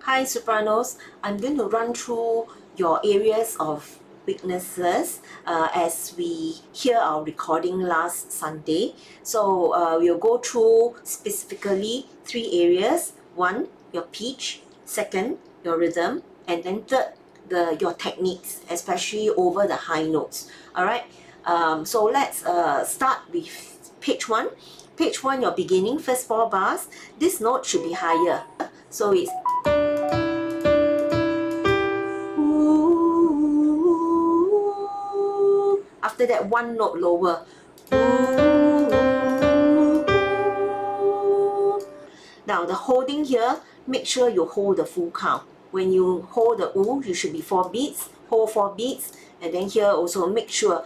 Hi Sopranos, I'm going to run through your areas of weaknesses as we hear our recording last Sunday. So we'll go through specifically three areas. One, your pitch. Second, your rhythm. And then third, your techniques, especially over the high notes. Alright, so let's start with page 1. Page 1, your beginning, first 4 bars. This note should be higher. So it's after that, one note lower. Now the holding here, make sure you hold the full count. When you hold the oo, you should be 4 beats, hold 4 beats, and then here also make sure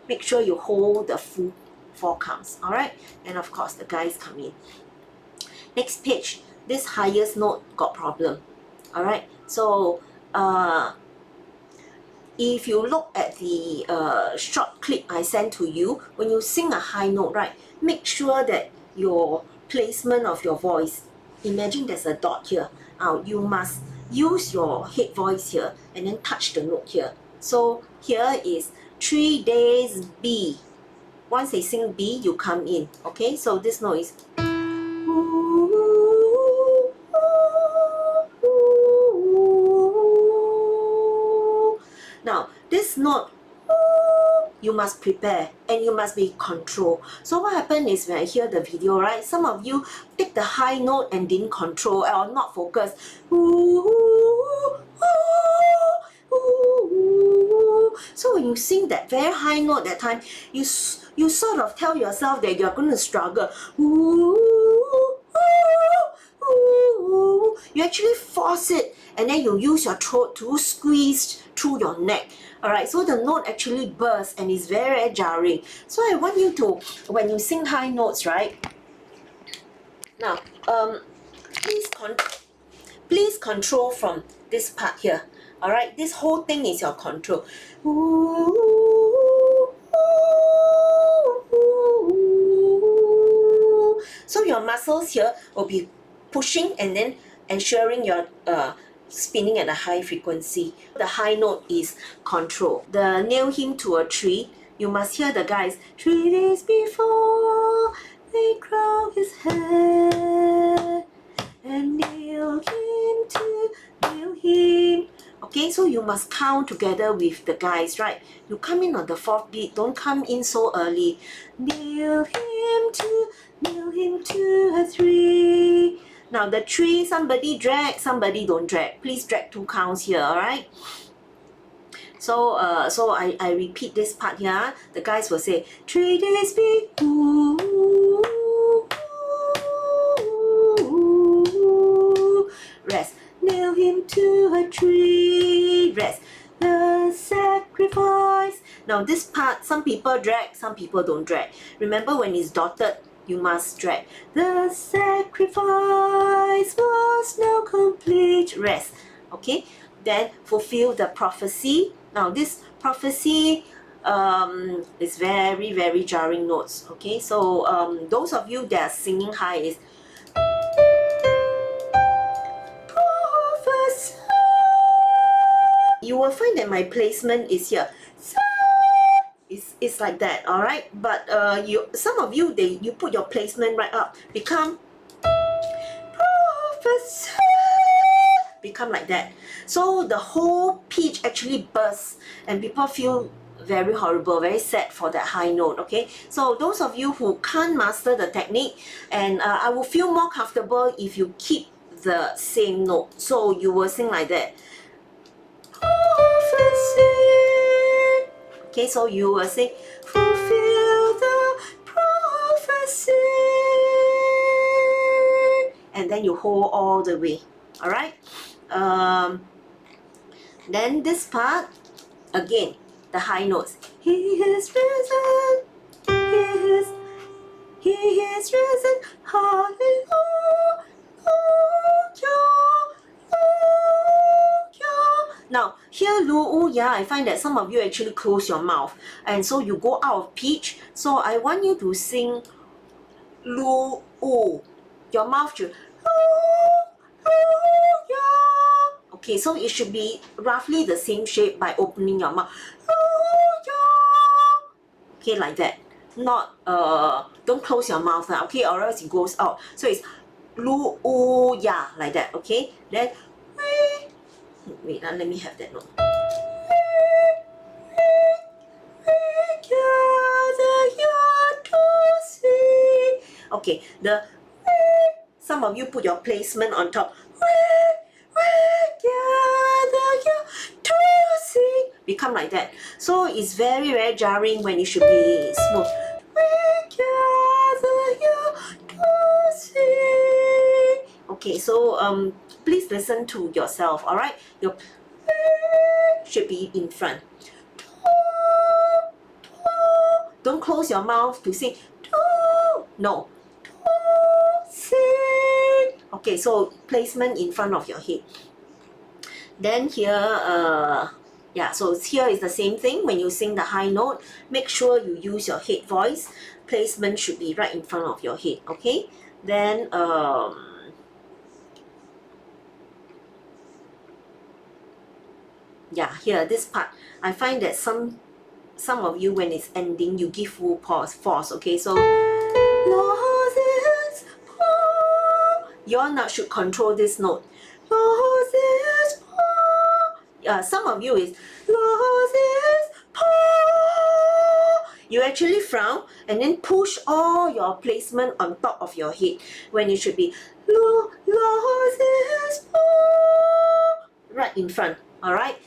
make sure you hold the full 4 counts. Alright, and of course the guys come in. Next page, this highest note got problem. Alright, so if you look at the short clip I sent to you, when you sing a high note, right, make sure that your placement of your voice, imagine there's a dot here. Now you must use your head voice here and then touch the note here. So here is 3 days B. Once they sing B, you come in. Okay, so this note is now, this note, you must prepare and you must be control. So what happened is when I hear the video, right, some of you take the high note and didn't control or not focus. So when you sing that very high note that time, you sort of tell yourself that you're going to struggle. You actually force it and then you use your throat to squeeze through your neck. Alright, so the note actually bursts and is very, very jarring. So I want you to, when you sing high notes, right? Now, please control from this part here. Alright, this whole thing is your control. So your muscles here will be pushing and then ensuring you're spinning at a high frequency. The high note is control. The nail him to a tree, you must hear the guys. 3 days before they crown his head and nail him. Okay, so you must count together with the guys, right? You come in on the 4th beat, don't come in so early. Nail him to a 3. Now the 3, somebody drag, somebody don't drag. Please drag 2 counts here, alright? So I repeat this part here. The guys will say 3 days before. Rest. Nail him to a tree. Rest. The sacrifice. Now this part, some people drag, some people don't drag. Remember when it's dotted, you must drag. The sacrifice was now complete. Rest. Okay. Then fulfill the prophecy. Now this prophecy is very, very jarring notes. Okay. So those of you that are singing high is prophecy. You will find that my placement is here. It's like that, all right. But some of you, you put your placement right up, become prophecy, become like that. So the whole pitch actually bursts, and people feel very horrible, very sad for that high note. Okay, so those of you who can't master the technique, and I will feel more comfortable if you keep the same note. So you will sing like that. Okay, so you will say, fulfill the prophecy. And then you hold all the way. Alright? Then this part, again, the high notes. He is risen. He is risen. Hallelujah. Now, here, I find that some of you actually close your mouth. And so you go out of pitch. So I want you to sing lu, u. Your mouth should okay, so it should be roughly the same shape by opening your mouth. Okay, like that. Not don't close your mouth now, okay, or else it goes out. So it's lu u ya like that, okay? Then wait, let me have that note. Okay, the some of you put your placement on top. Become like that. So it's very, very jarring when it should be smooth. Okay, so please listen to yourself, alright? Your should be in front. Don't close your mouth to sing. No. Okay, so placement in front of your head. Then here, yeah, so here is the same thing. When you sing the high note, make sure you use your head voice. Placement should be right in front of your head, okay? Then, yeah, here, this part, I find that some of you, when it's ending, you give full force, okay? So, you all now should control this note. Some of you is you actually frown and then push all your placement on top of your head when it should be right in front, all right?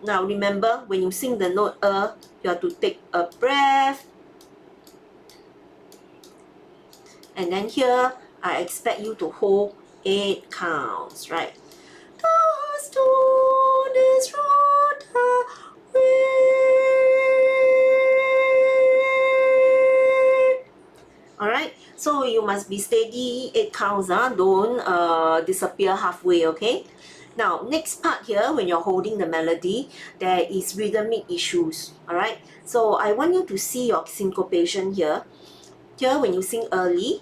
Now remember, when you sing the note you have to take a breath. And then here, I expect you to hold 8 counts, right? Alright, so you must be steady 8 counts, don't disappear halfway, okay? Now, next part here, when you're holding the melody, there is rhythmic issues, alright? So I want you to see your syncopation here. Here, when you sing early,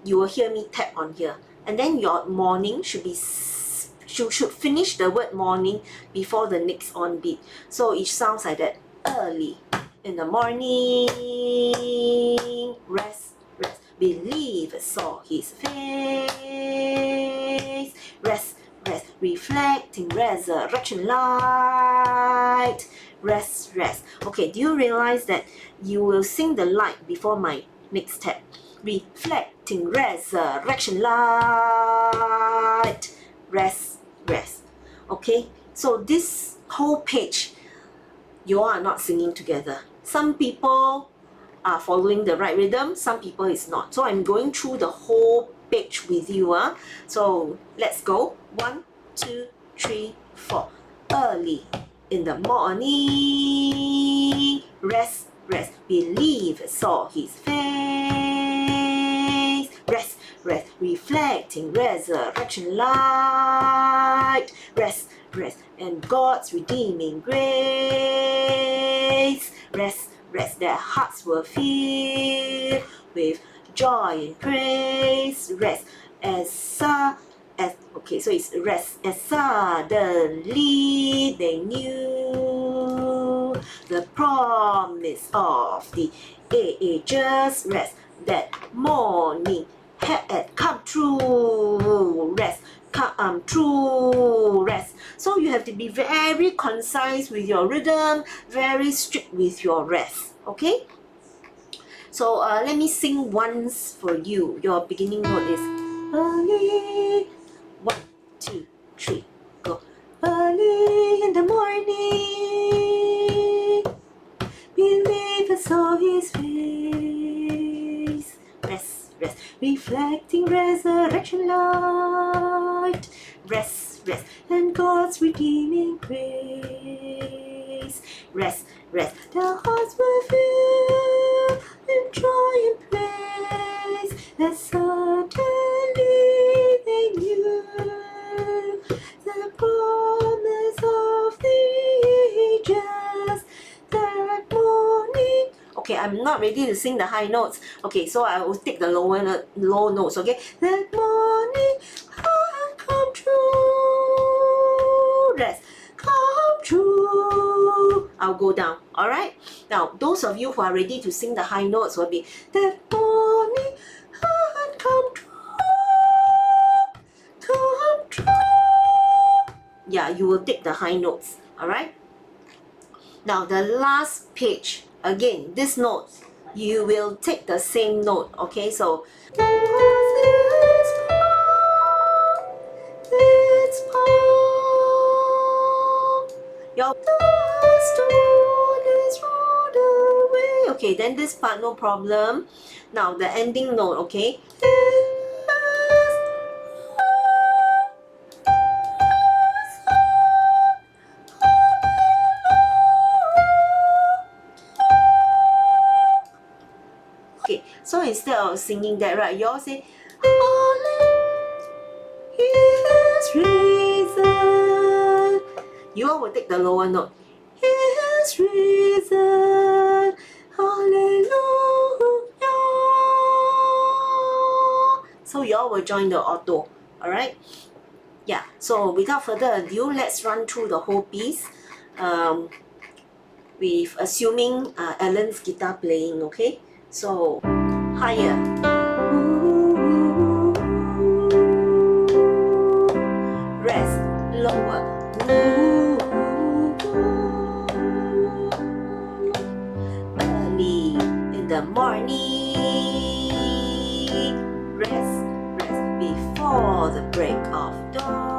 you will hear me tap on here. And then your morning should be should finish the word morning before the next on beat. So it sounds like that. Early in the morning, rest, rest, believe, saw his face, rest, rest, reflecting, resurrection light, rest, rest. Okay, do you realize that you will sing the light before my next step? Reflecting, resurrection light, rest, rest. Okay, so this whole page, you all are not singing together. Some people are following the right rhythm, some people is not. So I'm going through the whole page with you. So let's go. 1, 2, 3, 4. Early in the morning, rest, rest, believe, saw his face, rest, rest, reflecting, resurrection light, rest, rest, and God's redeeming grace, rest, rest, their hearts were filled with joy and praise, rest, okay, so it's rest as suddenly they knew the promise of the ages, rest, that morning had come true, rest, come true, rest. So you have to be very concise with your rhythm, very strict with your rest, okay? So let me sing once for you. Your beginning note is early. 1, 2, 3, go. Early in the morning, believe I saw his face. Rest, rest, reflecting resurrection light. Rest, rest, and God's redeeming grace. Rest, rest, their hearts were filled with joy and praise, as suddenly they knew the promise of the ages, Okay, I'm not ready to sing the high notes. Okay, so I will take the low notes. Okay, that morning had come true. Rest, come true. I'll go down. All right. Now, those of you who are ready to sing the high notes will be that morning had come true. Come true. Yeah, you will take the high notes. All right. Now the last page, again, this note, you will take the same note, okay? So, your stone is rolled away. Okay, then this part, no problem. Now the ending note, okay? Okay, so instead of singing that, right, you all say, He is risen. You all will take the lower note. He is risen. Hallelujah. So you all will join the auto. Alright? Yeah, so without further ado, let's run through the whole piece. With assuming Alan's guitar playing, okay? So, higher. Rest, lower. Early in the morning. Rest before the break of dawn.